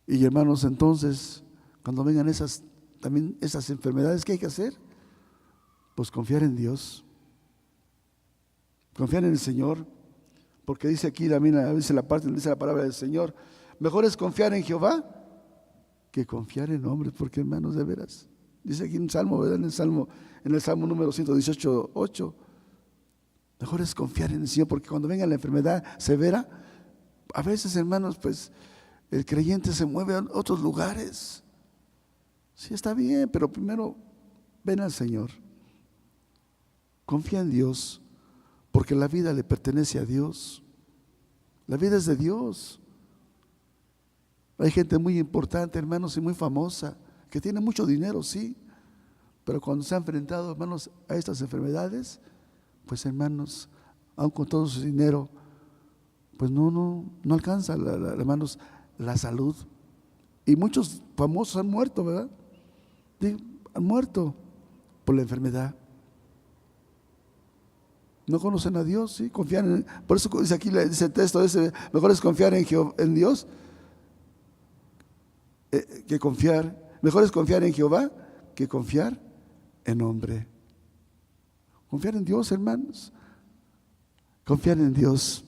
Y, hermanos, entonces, cuando vengan también esas enfermedades, ¿qué hay que hacer? Pues confiar en Dios, confiar en el Señor, porque dice aquí también, dice la palabra del Señor, mejor es confiar en Jehová que confiar en hombres, porque, hermanos, de veras, dice aquí un salmo, ¿verdad? En el salmo número 118, 8, mejor es confiar en el Señor, porque cuando venga la enfermedad severa, a veces, hermanos, pues el creyente se mueve a otros lugares. Sí, está bien, pero primero ven al Señor, confía en Dios, porque la vida le pertenece a Dios. La vida es de Dios. Hay gente muy importante, hermanos, y muy famosa, que tiene mucho dinero, sí, pero cuando se ha enfrentado, hermanos, a estas enfermedades, pues hermanos, aun con todo su dinero, pues no alcanza, hermanos, la salud. Y muchos famosos han muerto, ¿verdad? Han muerto por la enfermedad. No conocen a Dios, ¿sí? Confían por eso dice aquí, dice el texto ese, mejor es confiar en Dios que confiar. Mejor es confiar en Jehová que confiar en hombre. Confiar en Dios, hermanos. Confiar en Dios.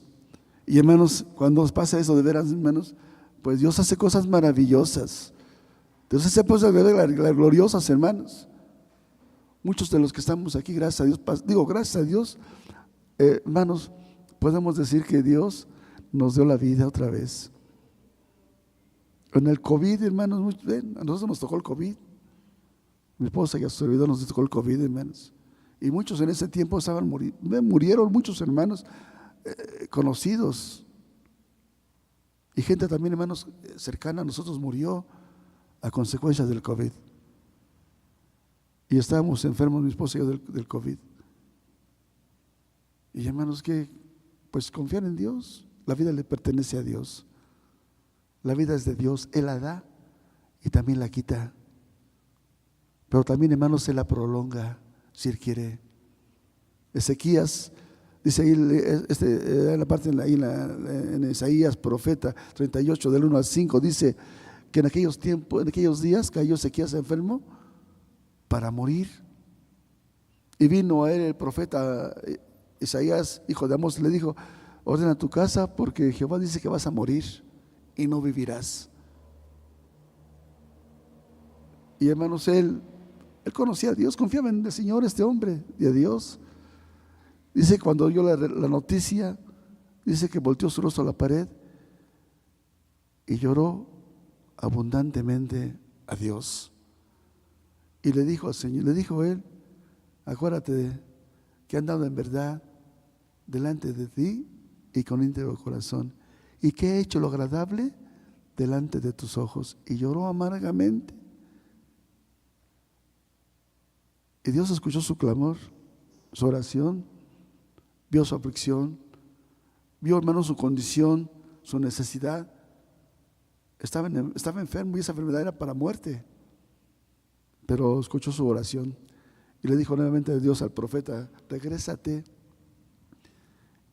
Y hermanos, cuando pasa eso de veras, hermanos, pues Dios hace cosas maravillosas. Dios hace cosas gloriosas, hermanos. Muchos de los que estamos aquí, gracias a Dios, gracias a Dios, hermanos, podemos decir que Dios nos dio la vida otra vez. En el COVID, hermanos, a nosotros nos tocó el COVID. Mi esposa y a su servidor nos tocó el COVID, hermanos. Y muchos en ese tiempo murieron muchos hermanos conocidos. Y gente también, hermanos, cercana a nosotros murió a consecuencia del COVID. Y estábamos enfermos, mi esposa y yo, del COVID. Y hermanos, que pues confiar en Dios. La vida le pertenece a Dios. La vida es de Dios, Él la da y también la quita. Pero también, hermanos, Él la prolonga si Él quiere. Ezequías, dice ahí, en la parte en Isaías, profeta 38, del 1 al 5, dice que en aquellos días cayó Ezequías enfermo para morir. Y vino a él el profeta Isaías, hijo de Amós, le dijo: ordena tu casa porque Jehová dice que vas a morir y no vivirás. Y hermanos, él conocía a Dios, confiaba en el Señor, este hombre de Dios. Dice, cuando oyó la noticia, dice que volteó su rostro a la pared y lloró abundantemente a Dios. Y le dijo al Señor, le dijo él: acuérdate que he andado en verdad delante de ti y con íntegro corazón, y que he hecho lo agradable delante de tus ojos. Y lloró amargamente. Y Dios escuchó su clamor, su oración, vio su aflicción, vio, hermano, su condición, su necesidad. Estaba enfermo y esa enfermedad era para muerte. Pero escuchó su oración y le dijo nuevamente a Dios al profeta: regrésate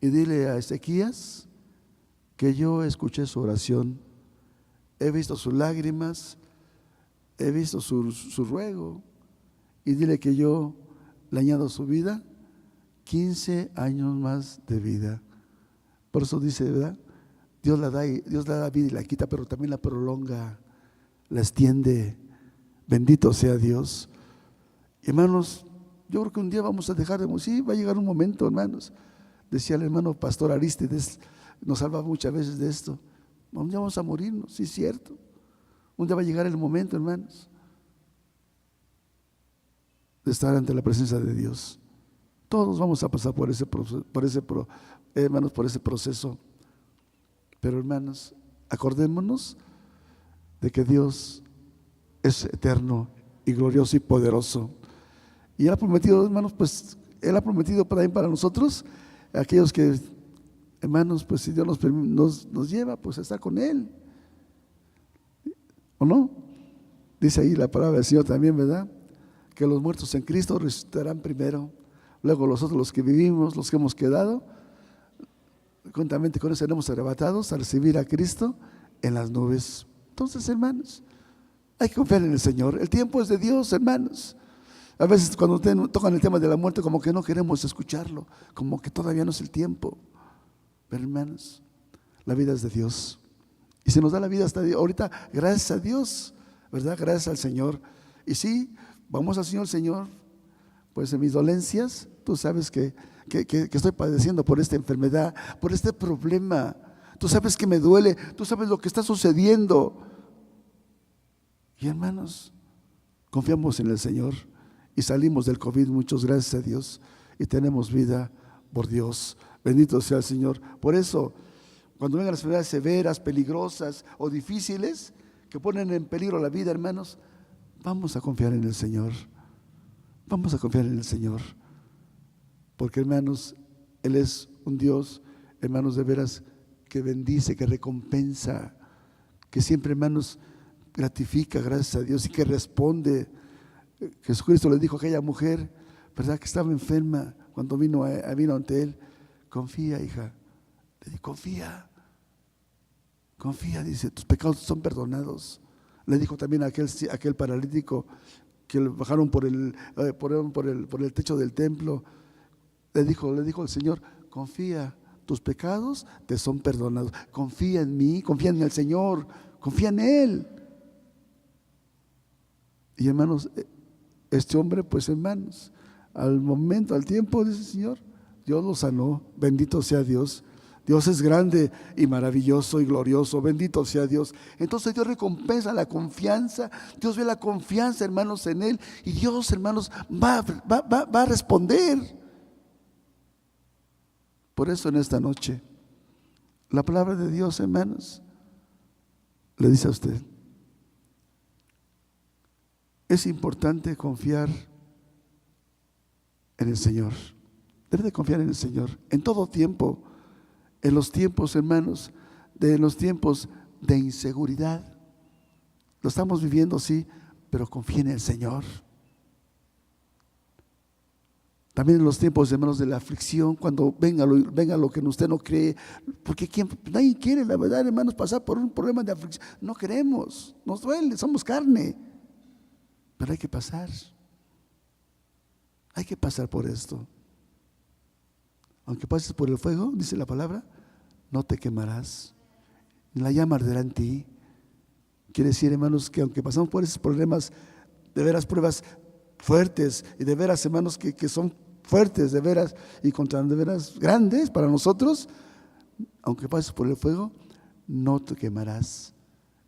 y dile a Ezequías que yo escuché su oración, he visto sus lágrimas, he visto su ruego, y dile que yo le añado a su vida 15 años más de vida. Por eso dice, ¿verdad? Dios la da vida y la quita, pero también la prolonga, la extiende. Bendito sea Dios. Hermanos, yo creo que un día vamos a dejar de morir. Sí, va a llegar un momento, hermanos. Decía el hermano pastor Aristides, nos salva muchas veces de esto. Un día vamos a morirnos, sí, es cierto. Un día va a llegar el momento, hermanos, de estar ante la presencia de Dios. Todos vamos a pasar por ese proceso. Pero, hermanos, acordémonos de que Dios es eterno y glorioso y poderoso. Y Él ha prometido, hermanos, pues Él ha prometido para nosotros, aquellos que, hermanos, pues si Dios nos lleva, pues a estar con Él. ¿O no? Dice ahí la palabra del Señor también, ¿verdad? Que los muertos en Cristo resucitarán primero. Luego los que vivimos, los que hemos quedado, juntamente con eso seremos arrebatados a recibir a Cristo en las nubes. Entonces, hermanos, hay que confiar en el Señor. El tiempo es de Dios, hermanos. A veces cuando tocan el tema de la muerte, como que no queremos escucharlo, como que todavía no es el tiempo. Pero, hermanos, la vida es de Dios. Y se nos da la vida hasta ahorita, gracias a Dios, ¿verdad? Gracias al Señor. Y sí, vamos al Señor, pues en mis dolencias, tú sabes que estoy padeciendo por esta enfermedad, por este problema. Tú sabes que me duele, tú sabes lo que está sucediendo. Y hermanos, confiamos en el Señor y salimos del COVID, muchas gracias a Dios, y tenemos vida por Dios. Bendito sea el Señor. Por eso, cuando vengan las enfermedades severas, peligrosas o difíciles que ponen en peligro la vida, hermanos, Vamos a confiar en el Señor. Vamos a confiar en el Señor. Porque, hermanos, Él es un Dios, hermanos, de veras, que bendice, que recompensa, que siempre, hermanos, gratifica, gracias a Dios, y que responde. Jesucristo le dijo a aquella mujer, ¿verdad?, que estaba enferma cuando vino ante Él: confía, hija. Le dijo: confía, dice, tus pecados son perdonados. Le dijo también a aquel paralítico que lo bajaron por el techo del templo. Le dijo el Señor: confía, tus pecados te son perdonados. Confía en mí, confía en el Señor, confía en Él. Y, hermanos, este hombre, pues, hermanos, al tiempo, dice el Señor, Dios lo sanó. Bendito sea Dios. Dios es grande y maravilloso y glorioso. Bendito sea Dios. Entonces Dios recompensa la confianza. Dios ve la confianza, hermanos, en Él. Y Dios, hermanos, va a responder. Por eso en esta noche, la palabra de Dios, hermanos, le dice a usted: es importante confiar en el Señor. Debe de confiar en el Señor en todo tiempo. En los tiempos, hermanos, los tiempos de inseguridad, lo estamos viviendo, sí, pero confía en el Señor. También en los tiempos, hermanos, de la aflicción, cuando venga lo que usted no cree, porque nadie quiere, la verdad, hermanos, pasar por un problema de aflicción. No queremos, nos duele, somos carne, pero hay que pasar por esto. Aunque pases por el fuego, dice la palabra, no te quemarás, ni la llama arderá en ti. Quiere decir, hermanos, que aunque pasamos por esos problemas, de veras pruebas fuertes, y de veras, hermanos, que son fuertes, de veras, y de veras grandes para nosotros, aunque pases por el fuego, no te quemarás,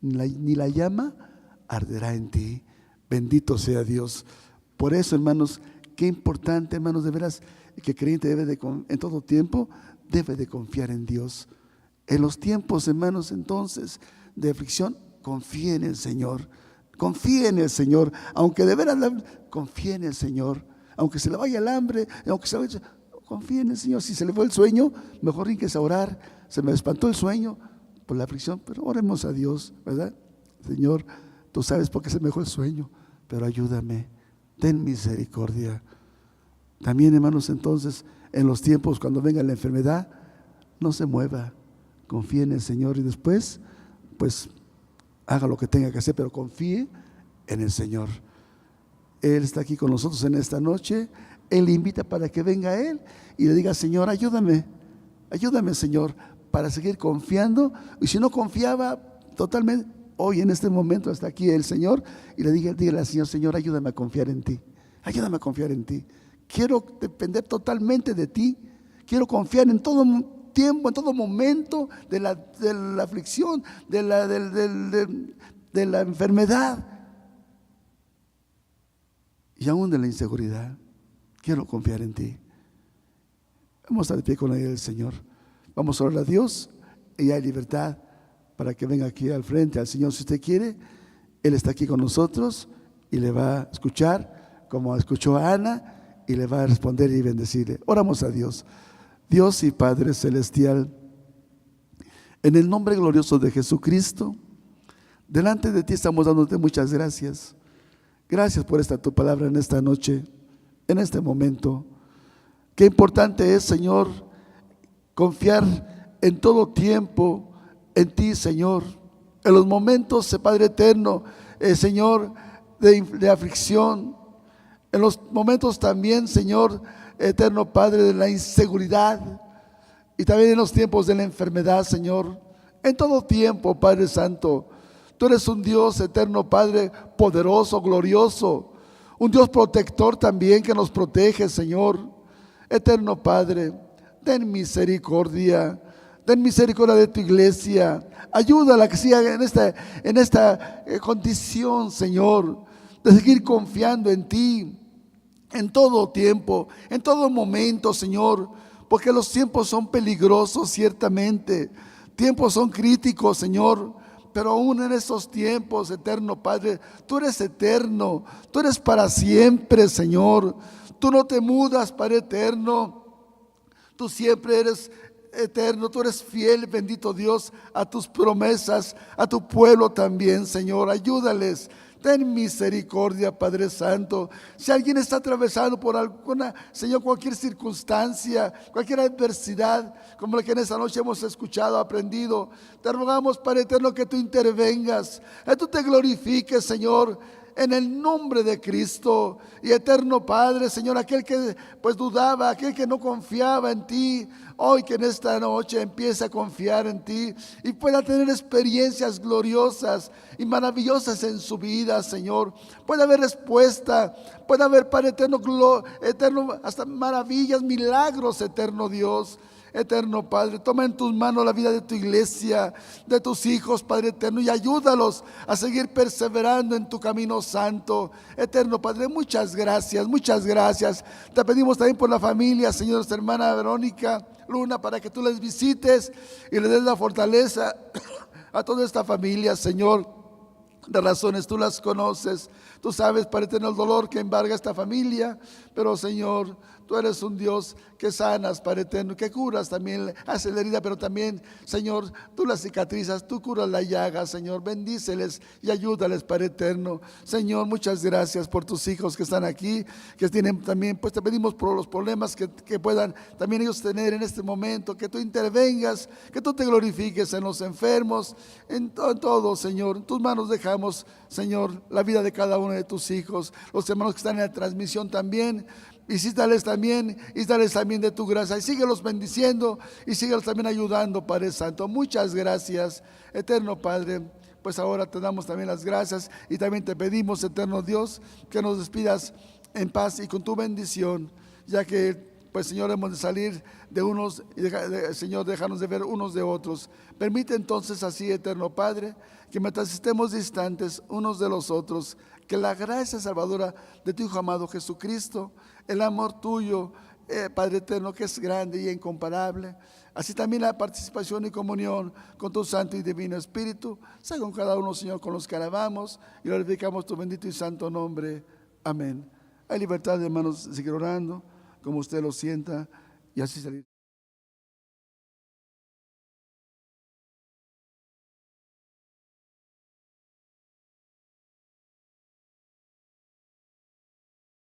ni la llama arderá en ti. Bendito sea Dios. Por eso, hermanos, qué importante, hermanos, de veras, que creyente en todo tiempo debe de confiar en Dios. En los tiempos, hermanos, entonces, de aflicción, confíe en el Señor. Confíe en el Señor. Aunque de veras confíe en el Señor. Aunque se le vaya el hambre, confíe en el Señor. Si se le fue el sueño, mejor rinques a orar. Se me espantó el sueño por la aflicción, pero oremos a Dios, ¿verdad? Señor, tú sabes por qué se me fue el sueño, pero ayúdame, ten misericordia. También, hermanos, entonces, en los tiempos cuando venga la enfermedad, no se mueva, confíe en el Señor, y después, pues, haga lo que tenga que hacer, pero confíe en el Señor. Él está aquí con nosotros en esta noche. Él le invita para que venga a Él y le diga: Señor, ayúdame, Señor, para seguir confiando. Y si no confiaba totalmente, hoy en este momento está aquí el Señor, y dígale al Señor: Señor, ayúdame a confiar en ti, ayúdame a confiar en ti. Quiero depender totalmente de ti. Quiero confiar en todo tiempo, en todo momento de la aflicción, de la enfermedad y aún de la inseguridad. Quiero confiar en ti. Vamos a estar de pie con la ayuda del Señor. Vamos a orar a Dios y hay libertad para que venga aquí al frente al Señor si usted quiere. Él está aquí con nosotros y le va a escuchar como escuchó a Ana, y le va a responder y bendecirle. Oramos a Dios. Dios y Padre celestial, en el nombre glorioso de Jesucristo, delante de ti estamos dándote muchas gracias. Gracias por tu palabra en esta noche, en este momento. Qué importante es, Señor, confiar en todo tiempo en ti, Señor. En los momentos, Padre eterno, Señor, de aflicción. En los momentos también, Señor eterno Padre, de la inseguridad, y también en los tiempos de la enfermedad, Señor. En todo tiempo, Padre Santo, tú eres un Dios eterno, Padre, poderoso, glorioso, un Dios protector también que nos protege, Señor. Eterno Padre, ten misericordia de tu iglesia. Ayúdala que siga en esta condición, Señor, de seguir confiando en ti en todo tiempo, en todo momento, Señor, porque los tiempos son peligrosos, ciertamente. Tiempos son críticos, Señor, pero aún en estos tiempos, eterno Padre, tú eres eterno, tú eres para siempre, Señor. Tú no te mudas, Padre eterno. Tú siempre eres eterno, tú eres fiel, bendito Dios, a tus promesas, a tu pueblo también, Señor. Ayúdales. Ten misericordia, Padre Santo. Si alguien está atravesando por alguna, Señor, cualquier circunstancia, cualquier adversidad, como la que en esta noche hemos escuchado, aprendido, te rogamos, Padre eterno, que tú intervengas, que tú te glorifiques, Señor, en el nombre de Cristo. Y eterno Padre, Señor, aquel que pues dudaba, aquel que no confiaba en ti, hoy que en esta noche empiece a confiar en ti y pueda tener experiencias gloriosas y maravillosas en su vida, Señor. Puede haber respuesta, puede haber, Padre eterno, eterno, hasta maravillas, milagros, eterno Dios. Eterno Padre, toma en tus manos la vida de tu iglesia, de tus hijos, Padre eterno, y ayúdalos a seguir perseverando en tu camino santo. Eterno Padre, muchas gracias, muchas gracias. Te pedimos también por la familia, Señor, nuestra hermana Verónica Luna, para que tú les visites y les des la fortaleza a toda esta familia, Señor. De razones tú las conoces, tú sabes, Padre eterno, el dolor que embarga esta familia, pero Señor, tú eres un Dios que sanas, Padre eterno, que curas también, haces la herida, pero también, Señor, tú las cicatrizas, tú curas la llaga, Señor, bendíceles y ayúdales, Padre eterno. Señor, muchas gracias por tus hijos que están aquí, que tienen también, pues te pedimos por los problemas que puedan también ellos tener en este momento, que tú intervengas, que tú te glorifiques en los enfermos, en todo, Señor. En tus manos dejamos, Señor, la vida de cada uno de tus hijos, los hermanos que están en la transmisión también. Visítales también y dales también de tu gracia y síguelos bendiciendo y síguelos también ayudando, Padre Santo. Muchas gracias, eterno Padre. Pues ahora te damos también las gracias y también te pedimos, eterno Dios, que nos despidas en paz y con tu bendición, ya que, pues Señor, hemos de salir de unos, Señor, déjanos de ver unos de otros. Permite entonces así, eterno Padre, que mientras estemos distantes unos de los otros, que la gracia salvadora de tu Hijo amado Jesucristo, el amor tuyo, Padre eterno, que es grande y incomparable, así también la participación y comunión con tu Santo y Divino Espíritu, sea con cada uno, Señor, con los que alabamos y glorificamos tu bendito y santo nombre. Amén. Hay libertad, hermanos, de seguir orando como usted lo sienta y así salir.